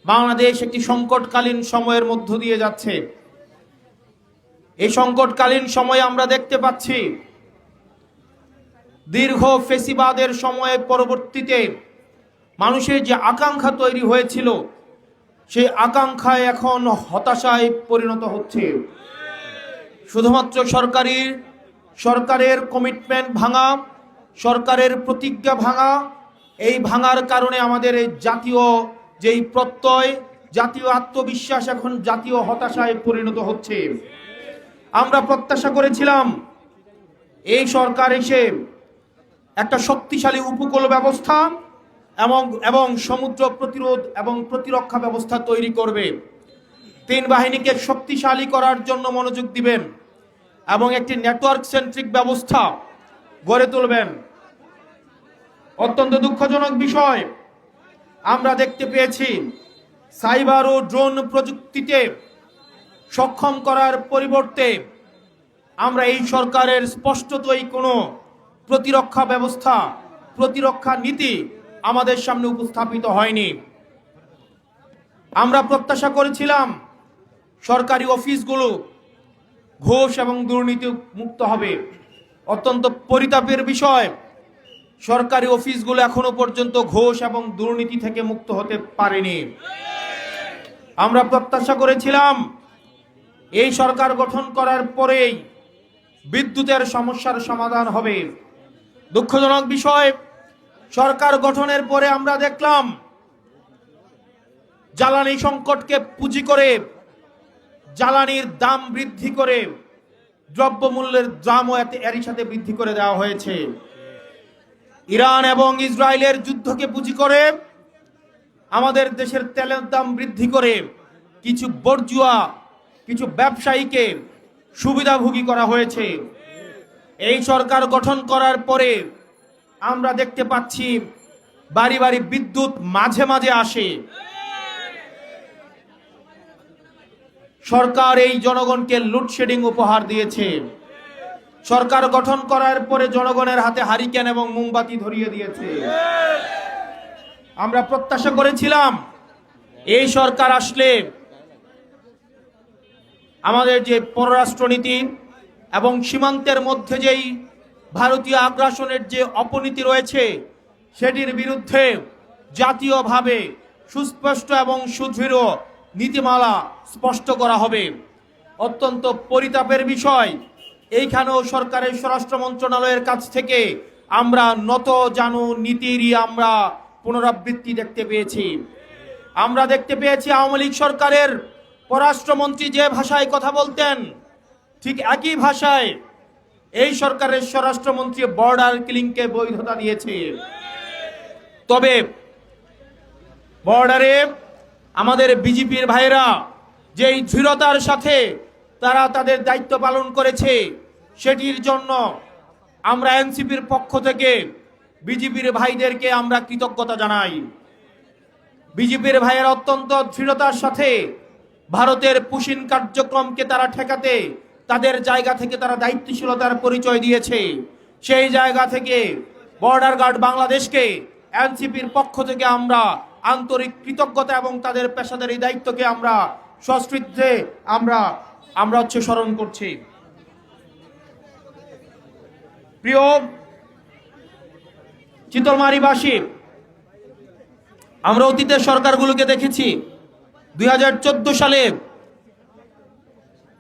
বাংলাদেশ একটি সংকটকালীন সময়ের মধ্য দিয়ে যাচ্ছে। এই সংকটকালীন সময়ে আমরা দেখতে পাচ্ছি দীর্ঘ ফেসিবাদের সময়ে পরবর্তীতে মানুষের যে আকাঙ্ক্ষা তৈরি হয়েছিল সেই আকাঙ্ক্ষায় এখন হতাশায় পরিণত হচ্ছে। শুধুমাত্র সরকারের কমিটমেন্ট ভাঙা, সরকারের প্রতিজ্ঞা ভাঙা, এই ভাঙার কারণে আমাদের এই জাতীয় যেই প্রত্যয়, জাতীয় আত্মবিশ্বাস এখন জাতীয় হতাশায় পরিণত হচ্ছে। আমরা প্রত্যাশা করেছিলাম এই সরকার এসে একটা শক্তিশালী উপকূল ব্যবস্থা এবং সমুদ্র প্রতিরোধ এবং প্রতিরক্ষা ব্যবস্থা তৈরি করবে, তিন বাহিনীকে শক্তিশালী করার জন্য মনোযোগ দিবেন এবং একটি নেটওয়ার্ক সেন্ট্রিক ব্যবস্থা গড়ে তুলবেন। অত্যন্ত দুঃখজনক বিষয়, আমরা দেখতে পেয়েছি সাইবার ও ড্রোন প্রযুক্তিতে সক্ষম করার পরিবর্তে আমরা এই সরকারের স্পষ্টতই কোনো প্রতিরক্ষা ব্যবস্থা, প্রতিরক্ষা নীতি আমাদের সামনে উপস্থাপিত হয়নি। আমরা প্রত্যাশা করেছিলাম সরকারি অফিসগুলো ঘুষ এবং দুর্নীতি মুক্ত হবে। অত্যন্ত পরিতাপের বিষয়, সরকারি অফিসগুলো এখনো পর্যন্ত ঘুষ এবং দুর্নীতি থেকে মুক্ত হতে পারেনি। আমরা প্রত্যাশা করেছিলাম এই সরকার গঠন করার পরেই বিদ্যুতের সমস্যার সমাধান হবে। দুঃখজনক বিষয়, সরকার গঠনের পরে আমরা দেখলাম জ্বালানি সংকটকে পুঁজি করে জ্বালানির দাম বৃদ্ধি করে দ্রব্যমূল্যের দামও এরই সাথে বৃদ্ধি করে দেওয়া হয়েছে। ইরান এবং ইসরায়েলের যুদ্ধকে পুঁজি করে আমাদের দেশের তেলের দাম বৃদ্ধি করে কিছু বর্জুয়া, কিছু ব্যবসায়ীকে সুবিধাভোগী করা হয়েছে। এই সরকার গঠন করার পরে আমরা দেখতে পাচ্ছি বাড়ি বাড়ি বিদ্যুৎ মাঝে মাঝে আসে। সরকার এই জনগণকে লোডশেডিং উপহার দিয়েছে। সরকার গঠন করার পরে জনগণের হাতে হারিকেন এবং মোমবাতি ধরিয়ে দিয়েছে। আমরা প্রত্যাশা করেছিলাম এই সরকার আসলে আমাদের যে পররাষ্ট্রনীতি এবং সীমান্তের মধ্যে যেই ভারতীয় আগ্রাসনের যে অপনীতি রয়েছে সেটির বিরুদ্ধে জাতীয়ভাবে সুস্পষ্ট এবং সুদৃঢ় নীতিমালা স্পষ্ট করা হবে। অত্যন্ত পরিতাপের বিষয়, এইখানেও সরকারের স্বরাষ্ট্র মন্ত্রণালয়ের কাছ থেকে আমরা নত জানু নীতিরই আমরা পুনরাবৃত্তি দেখতে পেয়েছি। আমরা দেখতে পেয়েছি আওয়ামী লীগ সরকারের পররাষ্ট্রমন্ত্রী যে ভাষায় কথা বলতেন ঠিক একই ভাষায় এই সরকারের স্বরাষ্ট্রমন্ত্রী বর্ডার কিলিংকে বৈধতা দিয়েছে। তবে বর্ডারে আমাদের বিজেপির ভাইরা যেই দৃঢ়তার সাথে তারা তাদের দায়িত্ব পালন করেছে সেটির জন্য আমরা এনসিপির পক্ষ থেকে বিজেপির ভাইদেরকে আমরা কৃতজ্ঞতা জানাই। বিজেপির ভাইয়েরা অত্যন্ত দৃঢ়তার সাথে ভারতের পুশিন কার্যক্রমকে তারা ঠেকাতে তাদের জায়গা থেকে তারা দায়িত্বশীলতার পরিচয় দিয়েছে। সেই জায়গা থেকে বর্ডার গার্ড বাংলাদেশকে এনসিপির পক্ষ থেকে আমরা আন্তরিক কৃতজ্ঞতা এবং তাদের পেশাদারী দায়িত্বকে আমরা সশ্রদ্ধে আমরা স্মরণ করছি। প্রিয় চিতলমারীবাসী, আমরা অতীতের সরকারগুলোকে দেখেছি 2014 সালে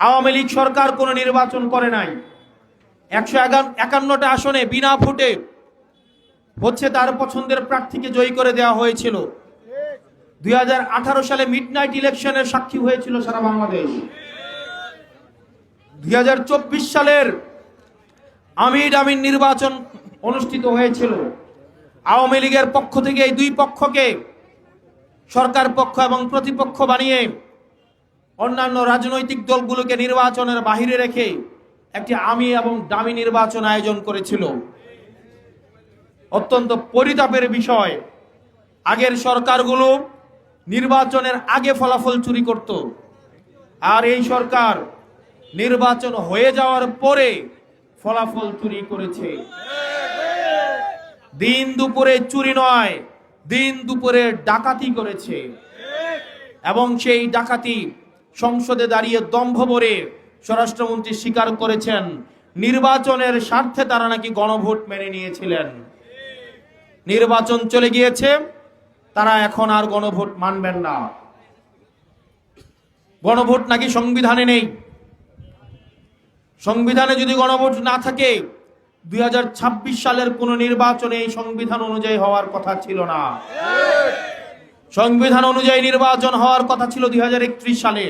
আওয়ামী লীগ সরকার কোনো নির্বাচন করে নাই। 151টা আসনে বিনা ভোটে হচ্ছে তার পছন্দের প্রার্থীকে জয়ী করে দেওয়া হয়েছিল। 2018 সালে মিডনাইট ইলেকশনের সাক্ষী হয়েছিল সারা বাংলাদেশ। 2024 সালের আমিন নির্বাচন অনুষ্ঠিত হয়েছিল। আওয়ামী লীগের পক্ষ থেকে এই দুই পক্ষকে সরকার পক্ষ এবং প্রতিপক্ষ বানিয়ে অন্যান্য রাজনৈতিক দলগুলোকে নির্বাচনের বাহিরে রেখে একটি আমি এবং দামি নির্বাচন আয়োজন করেছিল। অত্যন্ত পরিতাপের বিষয়, আগের সরকারগুলো নির্বাচনের আগে ফলাফল চুরি করত, আর এই সরকার নির্বাচন হয়ে যাওয়ার পরে ফলাফল চুরি করেছে। দিন দুপুরে চুরি নয়, দিন দুপুরে ডাকাতি করেছে। এবং সেই ডাকাতি সংসদে দাঁড়িয়ে দম্ভ ভরে স্বরাষ্ট্রমন্ত্রী স্বীকার করেছেন নির্বাচনের স্বার্থে তারা নাকি গণভোট মেনে নিয়েছিলেন। নির্বাচন চলে গিয়েছে, তারা এখন আর গণভোট মানবেন না। গণভোট নাকি সংবিধানে নেই। সংবিধানে যদি গণভোট না থাকে 2026 সালের কোন নির্বাচনে এই সংবিধান অনুযায়ী হওয়ার কথা ছিল না। সংবিধান অনুযায়ী নির্বাচন হওয়ার কথা ছিল 2031 সালে।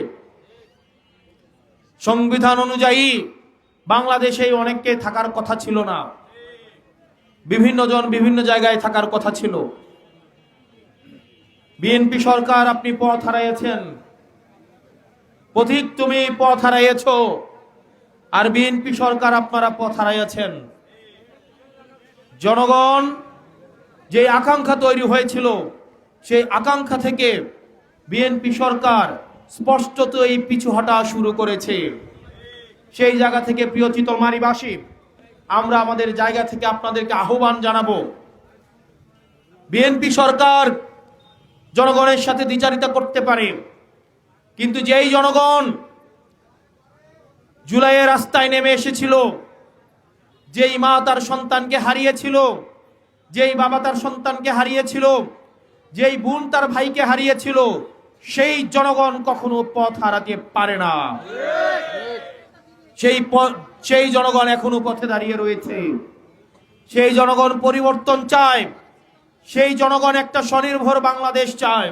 সংবিধান অনুযায়ী বাংলাদেশে অনেককে থাকার কথা ছিল না, বিভিন্ন জন বিভিন্ন জায়গায় থাকার কথা ছিল। বিএনপি সরকার, আপনি পথ হারাইয়েছেন। পথিক তুমি পথ হারাইয়েছ, আর বিএনপি সরকার আপনারা পথ হারাইয়েছেন। জনগণ যে আকাঙ্ক্ষা তৈরি হয়েছিল, সেই আকাঙ্ক্ষা থেকে বিএনপি সরকার স্পষ্টতই পিছু হটা শুরু করেছে। সেই জায়গা থেকে প্রিয় চিতলমারীবাসী, আমরা আমাদের জায়গা থেকে আপনাদেরকে আহ্বান জানাবো, বিএনপি সরকার জনগণের সাথে দ্বিচারিতা করতে পারে, কিন্তু যেই জনগণ জুলাইয়ের রাস্তায় নেমে এসেছিল, যেই মা তার সন্তানকে হারিয়েছিল, যেই বাবা তার সন্তানকে হারিয়েছিল, যেই বোন তার ভাইকে হারিয়েছিল, সেই জনগণ কখনো পথ হারাতে পারে না। সেই জনগণ এখনো পথে দাঁড়িয়ে রয়েছে। সেই জনগণ পরিবর্তন চায়। সেই জনগণ একটা স্বনির্ভর বাংলাদেশ চায়।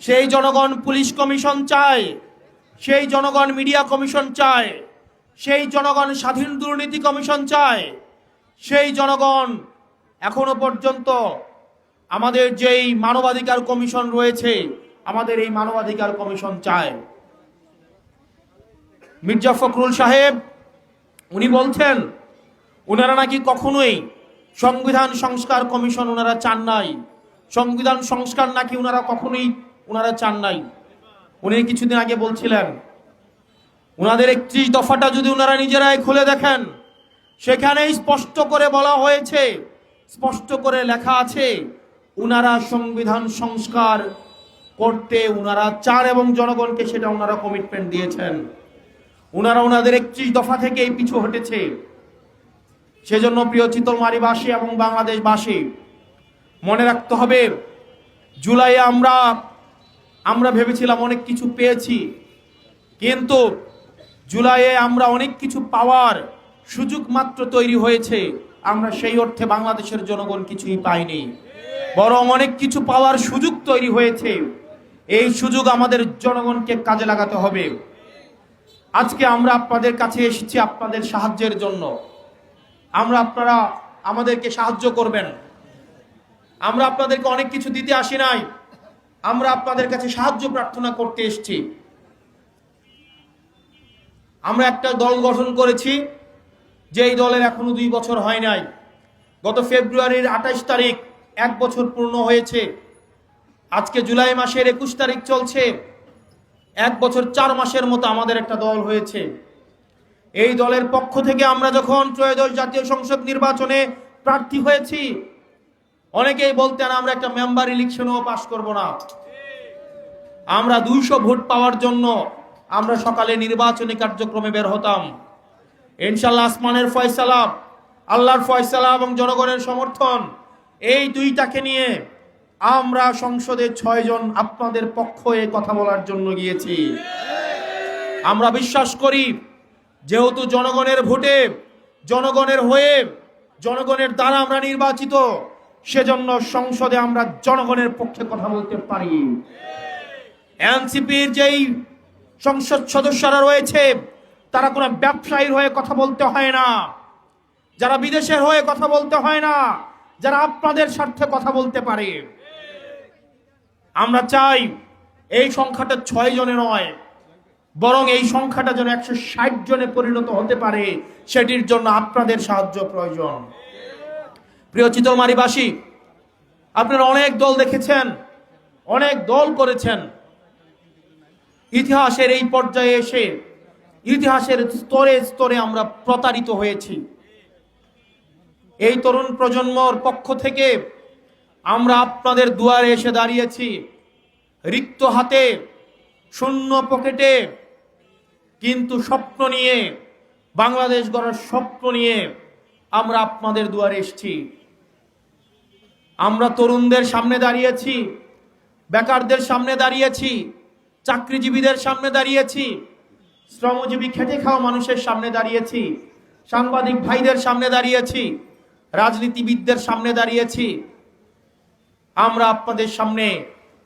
সেই জনগণ পুলিশ কমিশন চায়। সেই জনগণ মিডিয়া কমিশন চায়। সেই জনগণ স্বাধীন দুর্নীতি কমিশন চায়। সেই জনগণ এখনো পর্যন্ত আমাদের যেই মানবাধিকার কমিশন রয়েছে, আমাদের এই মানবাধিকার কমিশন চায়। মির্জা ফখরুল সাহেব উনি বলছেন ওনারা নাকি কখনোই সংবিধান সংস্কার কমিশন ওনারা চান নাই। সংবিধান সংস্কার নাকি ওনারা কখনোই চান নাই। উনি কিছুদিন আগে বলছিলেন ওনাদের 31 দফাটা যদি ওনারা নিজেরাই খুলে দেখেন, সেখানেই স্পষ্ট করে বলা হয়েছে, স্পষ্ট করে লেখা আছে ওনারা সংবিধান সংস্কার করতে ওনারা চান এবং জনগণকে সেটা ওনারা কমিটমেন্ট দিয়েছেন। ওনারা ওনাদের 31 দফা থেকেই পিছু হটেছে। সেজন্য প্রিয় চিতলমারীবাসী এবং বাংলাদেশবাসী মনে রাখতে হবে, জুলাইয়ে আমরা ভেবেছিলাম অনেক কিছু পেয়েছি, কিন্তু জুলাইয়ে আমরা অনেক কিছু পাওয়ার সুযোগ মাত্র তৈরি হয়েছে। আমরা সেই অর্থে বাংলাদেশের জনগণ কিছুই পাইনি, বরং অনেক কিছু পাওয়ার সুযোগ তৈরি হয়েছে। এই সুযোগ আমাদের জনগণকে কাজে লাগাতে হবে। আজকে আমরা আপনাদের কাছে এসেছি আপনাদের সাহায্যের জন্য। আপনারা আমাদেরকে সাহায্য করবেন। আমরা আপনাদেরকে অনেক কিছু দিতে আসি নাই, আমরা আপনাদের কাছে সাহায্য প্রার্থনা করতে এসেছি। আমরা একটা দল গঠন করেছি, যেই দলের এখনো 2 বছর হয় নাই। গত ফেব্রুয়ারির 28 তারিখ 1 বছর পূর্ণ হয়েছে। আজকে জুলাই মাসের 21 তারিখ চলছে। 1 বছর 4 মাসের মতো আমাদের একটা দল হয়েছে। এই দলের পক্ষ থেকে আমরা যখন ত্রয়োদশ জাতীয় সংসদ নির্বাচনে প্রার্থী হয়েছি, অনেকেই বলতেন আমরা একটা মেম্বার ইলেকশনও পাস করব না। আমরা 200 ভোট পাওয়ার জন্য আমরা সকালে নির্বাচনী কার্যক্রমে বের হতাম। ইনশাআল্লাহ আসমানের ফয়সালা, আল্লাহর ফয়সালা এবং জনগণের সমর্থন, এই দুইটাকে নিয়ে আমরা সংসদে 6 জন আপনাদের পক্ষে কথা বলার জন্য গিয়েছি। আমরা বিশ্বাস করি, যেহেতু জনগণের ভোটে, জনগণের হয়ে, জনগণের দ্বারা আমরা নির্বাচিত, সেজন্য সংসদে আমরা জনগণের পক্ষে কথা বলতে পারি। এনসিপির যেই সংসদ সদস্যরা রয়েছে, তারা কোনো ব্যবসায়ীর হয়ে কথা বলতে হয় না, যারা বিদেশের হয়ে কথা বলতে হয় না, যারা আপনাদের স্বার্থে কথা বলতে পারে। আমরা চাই এই সংখ্যাটা 6 জনে নয়, বরং এই সংখ্যাটা যেন 160 জনে পরিণত হতে পারে। সেটির জন্য আপনাদের সাহায্য প্রয়োজন। প্রিয় চিতলমারীবাসী, আপনারা অনেক দল দেখেছেন, অনেক দল করেছেন। ইতিহাসের এই পর্যায়ে এসে, ইতিহাসের স্তরে স্তরে আমরা প্রতারিত হয়েছি। এই তরুণ প্রজন্মর পক্ষ থেকে আমরা আপনাদের দুয়ারে এসে দাঁড়িয়েছি। রিক্ত হাতে, শূন্য পকেটে, কিন্তু স্বপ্ন নিয়ে, বাংলাদেশ গড়ার স্বপ্ন নিয়ে আমরা আপনাদের দুয়ারে এসেছি। আমরা তরুণদের সামনে দাঁড়িয়েছি, বেকারদের সামনে দাঁড়িয়েছি, চাকরিজীবীদের সামনে দাঁড়িয়েছি, শ্রমজীবী খেটে খাওয়া মানুষের সামনে দাঁড়িয়েছি, সাংবাদিক ভাইদের সামনে দাঁড়িয়েছি, রাজনীতিবিদদের সামনে দাঁড়িয়েছি। আমরা আপনাদের সামনে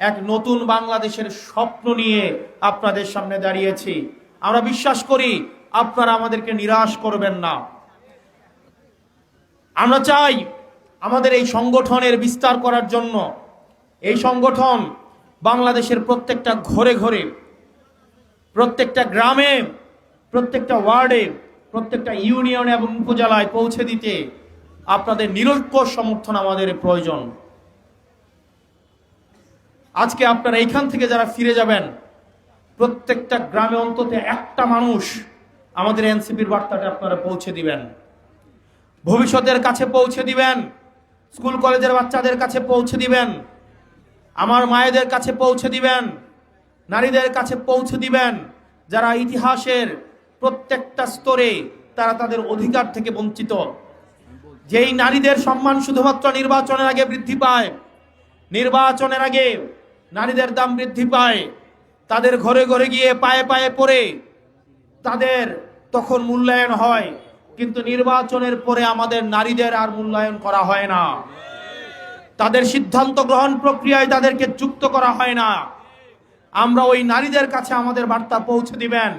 এক নতুন বাংলাদেশের স্বপ্ন নিয়ে আপনাদের সামনে দাঁড়িয়েছি। আমরা বিশ্বাস করি আপনারা আমাদেরকে নিরাশ করবেন না। আমরা চাই আমাদের এই সংগঠনের বিস্তার করার জন্য এই সংগঠন বাংলাদেশের প্রত্যেকটা ঘরে ঘরে, প্রত্যেকটা গ্রামে, প্রত্যেকটা ওয়ার্ডে, প্রত্যেকটা ইউনিয়নে এবং উপজেলায় পৌঁছে দিতে আপনাদের নিরঙ্কুশ সমর্থন আমাদের প্রয়োজন। আজকে আপনারা এইখান থেকে যারা ফিরে যাবেন, প্রত্যেকটা গ্রামে অন্তত একটা মানুষ আমাদের এনসিপির বার্তাটা আপনারা পৌঁছে দিবেন, ভবিষ্যতের কাছে পৌঁছে দিবেন, স্কুল কলেজের বাচ্চাদের কাছে পৌঁছে দিবেন, আমার মায়েদের কাছে পৌঁছে দিবেন, নারীদের কাছে পৌঁছে দিবেন, যারা ইতিহাসের প্রত্যেকটা স্তরে তারা তাদের অধিকার থেকে বঞ্চিত। যেই নারীদের সম্মান শুধুমাত্র নির্বাচনের আগে বৃদ্ধি পায়, নির্বাচনের আগে নারীদের দাম বৃদ্ধি পায়, তাদের ঘরে ঘরে গিয়ে পায়ে পায়ে পড়ে তাদের তখন মূল্যায়ন হয়, কিন্তু নির্বাচনের পরে আমাদের নারীদের আর মূল্যায়ন করা হয় না, তাদের সিদ্ধান্ত গ্রহণ প্রক্রিয়ায় তাদেরকে যুক্ত করা হয় না। আমরা ওই নারীদের কাছে আমাদের বার্তা পৌঁছে দিবেন,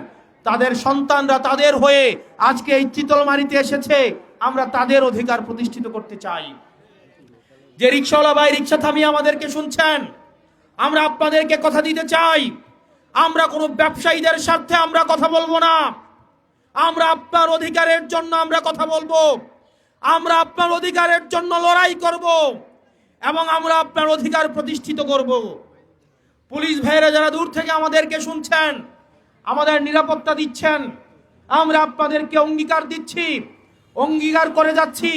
তাদের সন্তানরা তাদের হয়ে আজকে এই চিতলমারিতে এসেছে, আমরা তাদের অধিকার প্রতিষ্ঠিত করতে চাই। যে রিক্সাওয়ালা ভাই রিক্সা থামিয়ে আমাদেরকে শুনছেন, আমরা আপনাদেরকে কথা দিতে চাই, আমরা কোনো ব্যবসায়ীদের স্বার্থে আমরা কথা বলবো না, আমরা আপনার অধিকারের জন্য আমরা কথা বলবো, আমরা আপনার অধিকারের জন্য লড়াই করব এবং আমরা আপনার অধিকার প্রতিষ্ঠিত করব। পুলিশ ভাইয়েরা যারা দূর থেকে আমাদেরকে শুনছেন, আমাদের নিরাপত্তা দিচ্ছেন, আমরা আপনাদেরকে অঙ্গীকার দিচ্ছি, অঙ্গীকার করে যাচ্ছি,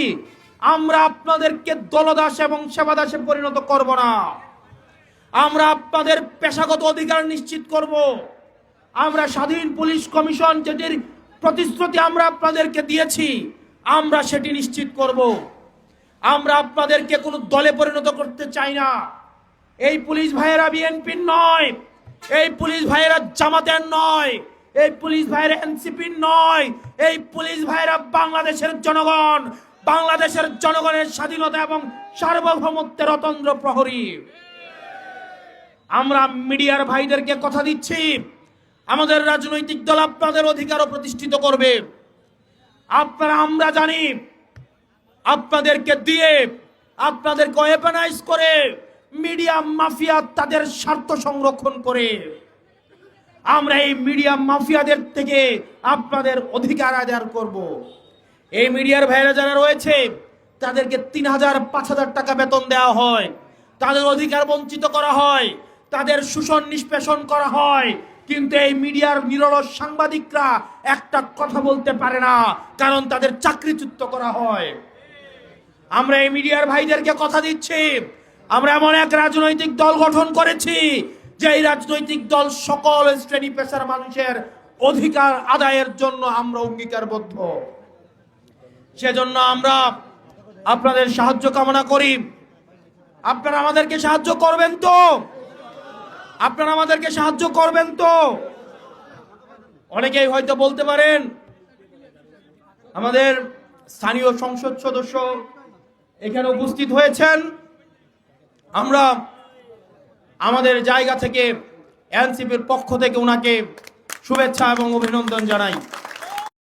আমরা আপনাদেরকে দলদাস এবং সেবাদাসে পরিণত করব না। আমরা আপনাদের পেশাগত অধিকার নিশ্চিত করব। আমরা স্বাধীন পুলিশ কমিশন যেটির প্রতিশ্রুতি আমরা আপনাদেরকে দিয়েছি, আমরা সেটি নিশ্চিত করব। আমরা আপনাদেরকে কোনো দলে পরিণত করতে চাই না। এই পুলিশ ভাইয়েরা বিএনপির নয়, এই পুলিশ ভাইয়েরা জামাতের নয়, এই পুলিশ ভাইয়েরা এনসিপির নয়, এই পুলিশ ভাইয়েরা বাংলাদেশের জনগণ, বাংলাদেশের জনগণের স্বাধীনতা এবং সার্বভৌমত্বের অতন্দ্র প্রহরী। আমরা মিডিয়ার ভাইদেরকে কথা দিচ্ছি, আমাদের রাজনৈতিক দল আপনাদের অধিকারও প্রতিষ্ঠিত করবে। আপনারা, আমরা জানি আপনাদেরকে দিয়ে, আপনাদেরকে ওয়েপনাইজ করে মিডিয়া মাফিয়া তাদের স্বার্থ সংরক্ষণ করে, আমরা এই মিডিয়া মাফিয়াদের থেকে আপনাদের অধিকার আদায় করব। এই মিডিয়ার ভাইরা যারা রয়েছে তাদেরকে 3000 5000 টাকা বেতন দেওয়া হয়, তাদের অধিকার বঞ্চিত করা হয়, তাদের শোষণ নিষ্পেষণ করা হয়, কিন্তু এই মিডিয়ার নিরলস সাংবাদিকরা একটা কথা বলতে পারে না, কারণ তাদের চাকরিচ্যুত করা হয়। আমরা এই মিডিয়ার ভাইদেরকে কথা দিচ্ছি, আমরা এমন এক রাজনৈতিক দল গঠন করেছি যে এই রাজনৈতিক দল সকল শ্রেণী পেশার মানুষের অধিকার আদায়ের জন্য আমরা অঙ্গীকারবদ্ধ। সেজন্য আমরা আপনাদের সাহায্য কামনা করি। আপনারা আমাদেরকে সাহায্য করবেন তো? আপনারা আমাদেরকে সাহায্য করবেন তো? অনেকেই হয়তো বলতে পারেন, আমাদের স্থানীয় সংসদ সদস্য এখানে উপস্থিত হয়েছেন, আমরা আমাদের জায়গা থেকে এনসিপির পক্ষ থেকে ওনাকে শুভেচ্ছা এবং অভিনন্দন জানাই।